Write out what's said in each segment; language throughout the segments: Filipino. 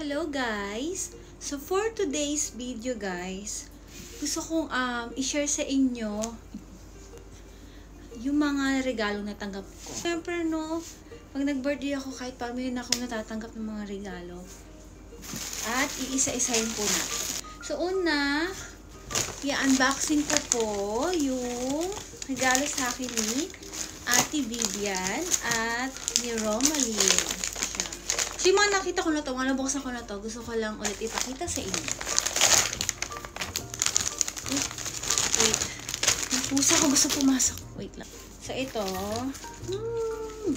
Hello guys! So for today's video guys, gusto kong i-share sa inyo yung mga regalo na tanggap ko. Siyempre no, pag nag-birthday ako kahit pa mayroon akong natatanggap ng mga regalo. At iisa-isahin po natin. So una, i-unboxing ko po yung regalo sa akin ni Ate Vivian at ni Romaline. So, yung mga nakita ko na to, mga nabuksan ko na to, gusto ko lang ulit ipakita sa inyo. Wait. Yung pusa ko gusto pumasok. Wait lang. So, ito.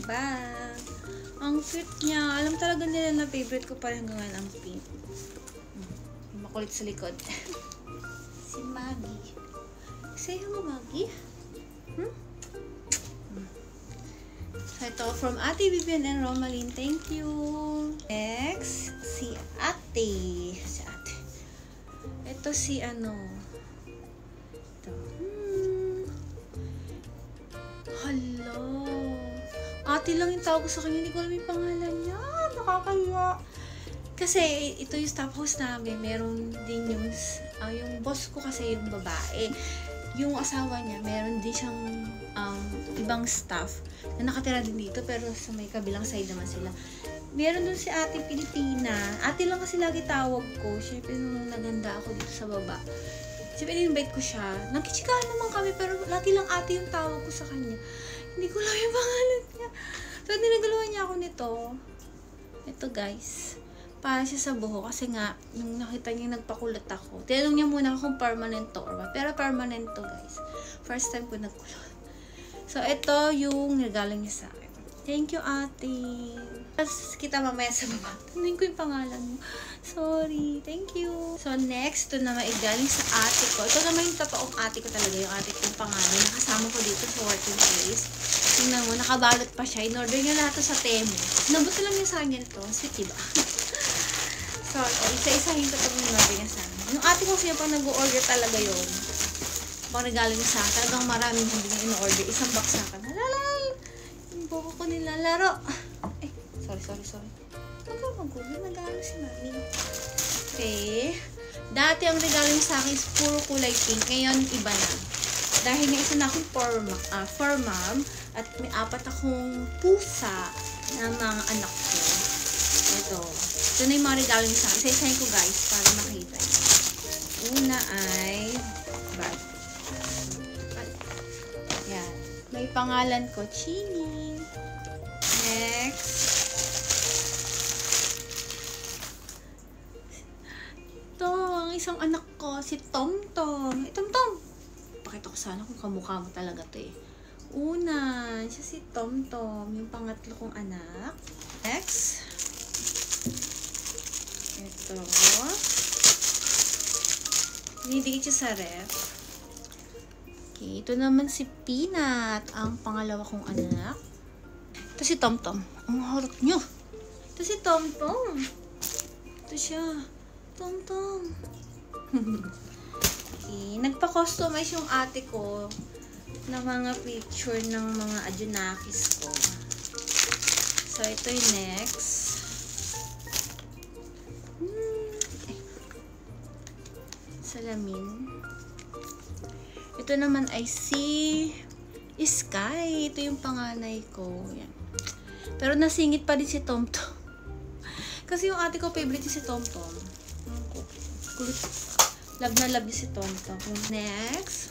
Bag. Ang cute niya. Alam talaga nila na favorite ko pa rin hanggang ang pink. Yung makulit sa likod. Si Maggie. Say hello, Maggie. So, ito, from Ate Vivian and Romaline. Thank you. Next, si Ate. Si Ate. Ito si ano. Ito. Hello. Ate lang yung tawag ko sa kanya. Hindi ko alam yung pangalan niya. Nakakaya. Kasi, ito yung staff house namin. Meron din yung boss ko kasi yung babae. Yung asawa niya, meron din siyang ibang staff na nakatira din dito pero sa may kabilang side naman sila. Meron dun si Ate Pilipina. Ate lang kasi lagi tawag ko. Siyempre nung naganda ako dito sa baba. Siyempre in-invite ko siya. Nagkichikahan naman kami pero lagi lang ate yung tawag ko sa kanya. Hindi ko lang yung pangalan niya. So dinagaluhan niya ako nito. Ito guys. Para siya sa buho kasi nga nung nakita niya nagpakulot ako. Tinanong niya muna kung permanent to or ba. Pero permanent to guys. First time ko nagkulot. So, ito yung regalo niya sa akin. Thank you, ate. Tapos, kita mamaya sa baba. Tanungin ko yung pangalan mo. Sorry. Thank you. So, next, ito naman galing sa ate ko. Ito naman yung totoong ate ko talaga. Yung ate kong pangalan. Nakasama ko dito sa working place. Tingnan mo, nakabalot pa siya. In-order niya lahat sa Temu. Nabuto lang niya sa akin ito. Sweet, diba? So, isa-isahin ko ito yung in-order niya sa akin. Yung ate ko siya pang nag-order talaga yun. Pang regalo niya sa akin. Talagang maraming hindi niya in-order. Isang box sa akin. Halalal! Yung buko ko nilalaro. Ay, sorry. Huwag ka magulo. Nag-aaral si mami. Okay. Dati ang regalo niya sa akin is puro kulay pink. Ngayon, iba na. Dahil nga isa na akong for mom at may 4 akong pusa na mga anak ko. Ito. Ito na yung mga regalo niya sa akin. Isa-isahin ko guys para makita niyo. Una ay bag. Yan. May pangalan ko, Chini. Next. Ito, ang isang anak ko, si Tomtom. Tomtom! Pakita ko sana kung kamukha mo talaga to eh. Una, siya si Tomtom. Yung pangatlo kong anak. Next. Ito. Dinidikit siya sa ref. Okay, ito naman si Peanut, ang pangalawa kong anak. Ito si Tomtom. Ang harap niyo. Ito si Tomtom. Ito siya. Tomtom. Okay, nagpa-customize yung ate ko ng mga picture ng mga adjunakis ko. So, ito yung next. Salamin. Ito naman ay si Sky. Ito yung panganay ko. Yan. Pero nasingit pa din si Tomtom. Kasi yung ate ko favorite si Tomtom. Love na love si Tomtom. Next.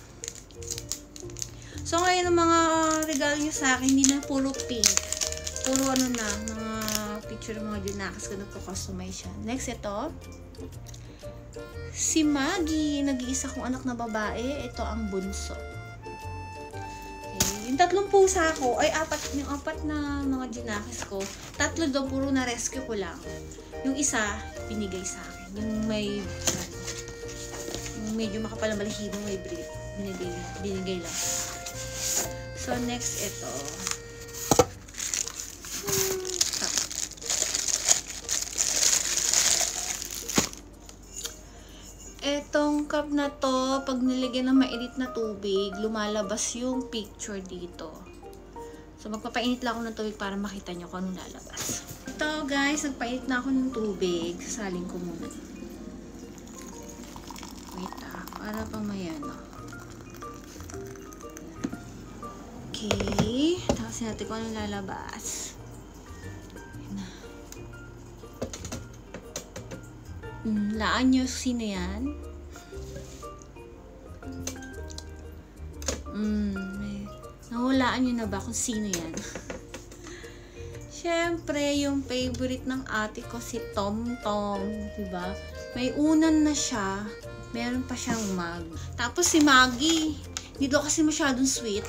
So ngayon ang mga regalo niyo sa akin, hindi na puro pink. Puro ano na, mga picture ng mga junakas ko nagko-customize siya. Next ito. Si Maggie, nag-iisa kong anak na babae. Ito ang bunso. Okay. Yung 3 pusa ko, ay yung 4 na mga ginakis ko, 3 daw puro na rescue ko lang. Yung isa, binigay sa akin. Yung may, yung medyo makapalang balahibo, may brief. Binigay lang. So, next ito. Etong cup na to, pag nilagyan ng mainit na tubig, lumalabas yung picture dito. So, magpapainit lang ako ng tubig para makita nyo kung anong lalabas. Ito guys, nagpainit na ako ng tubig. Sasalin ko muna. Wait para pang mayano. Okay. Tapos natin kung anong lalabas. Laan nyo sino yan? Nahulaan nyo na ba kung sino yan? Siyempre, yung favorite ng ate ko si Tom Tom, diba? May unan na siya, meron pa siyang mug. Tapos si Maggie, dito kasi masyadong sweet.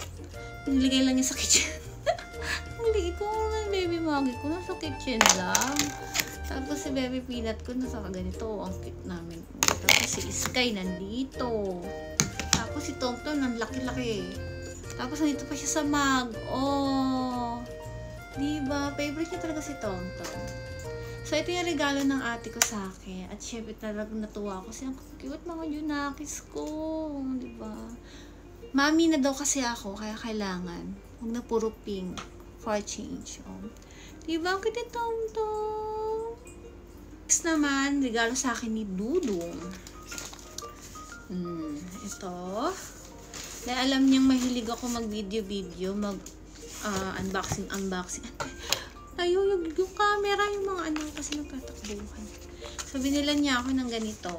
Niligay lang niya sa kitchen. Hindi ko na baby Maggie ko, nasa kitchen lang. Tapos si baby Peanut ko, nasa ganito, ang cute namin. Tapos si Sky nandito. Tapos si Tom Tom, ang laki-laki. Tapos nandito pa siya sa mug. Oh! Diba? Favorite niya talaga si Tom Tom. So, ito yung regalo ng ate ko sa akin. At syempre talagang natuwa ako. Kasi ang cute mga junakis ko. Diba? Mami na daw kasi ako. Kaya kailangan. Huwag na puro pink. For change. Oh. Diba? Ang cute ni Tom Tom. Next naman, regalo sa akin ni Dudong. Ito. Dahil alam niyang mahilig ako mag-video, unboxing. Tayo yung camera, yung mga ano, kasi nagtatakbuhan. So, binilan niya ako ng ganito.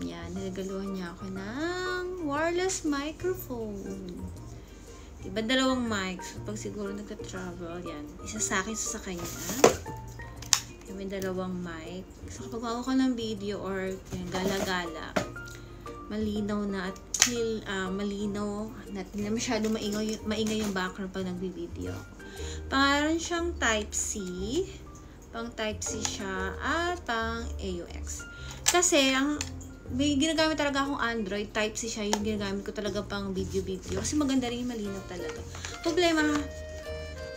Yan, nilagaluhan niya ako ng wireless microphone. Diba, dalawang mics. So, pag siguro nagka-travel, yan. Isa sa akin, isa sa kanya. May dalawang mic. So, kapag ako ko ng video or yan, gala-gala, malinaw na at malinaw na hindi na masyado maingay yung background pag nagbi-video ako. Pangalan siyang Type-C. Pang Type-C siya at pang AUX. Kasi, may ginagamit talaga akong Android. Type-C siya yung ginagamit ko talaga pang video-video. Kasi maganda rin, malinaw talaga. Problema,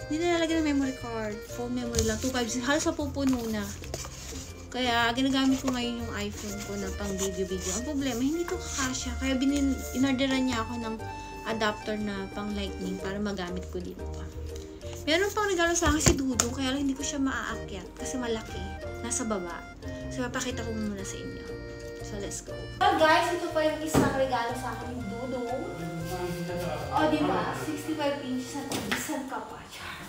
hindi na nalagyan ng memory card. Phone memory lang. 256. Halos mapupuno na. Kaya, ginagamit ko ngayon yung iPhone ko na pang video-video. Ang problema, hindi to kakasya. Kaya, inorderan niya ako ng adapter na pang lightning para magamit ko dito. Meron pang regalo sa akin si Dudong, kaya lang hindi ko siya maaakyat kasi malaki. Nasa baba. So, papakita ko muna sa inyo. So, let's go. So, guys, ito pa yung isang regalo sa akin ni Dudong. O, diba? 65 inches at isang kapatya.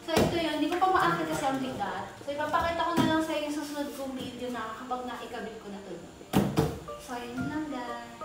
So, ito yun. Hindi ko pa maakit kasi ang bigat. So, ipapakita ko na lang sa inyo susunod kong video na kapag naikabit ko na ito. So, yun lang, guys.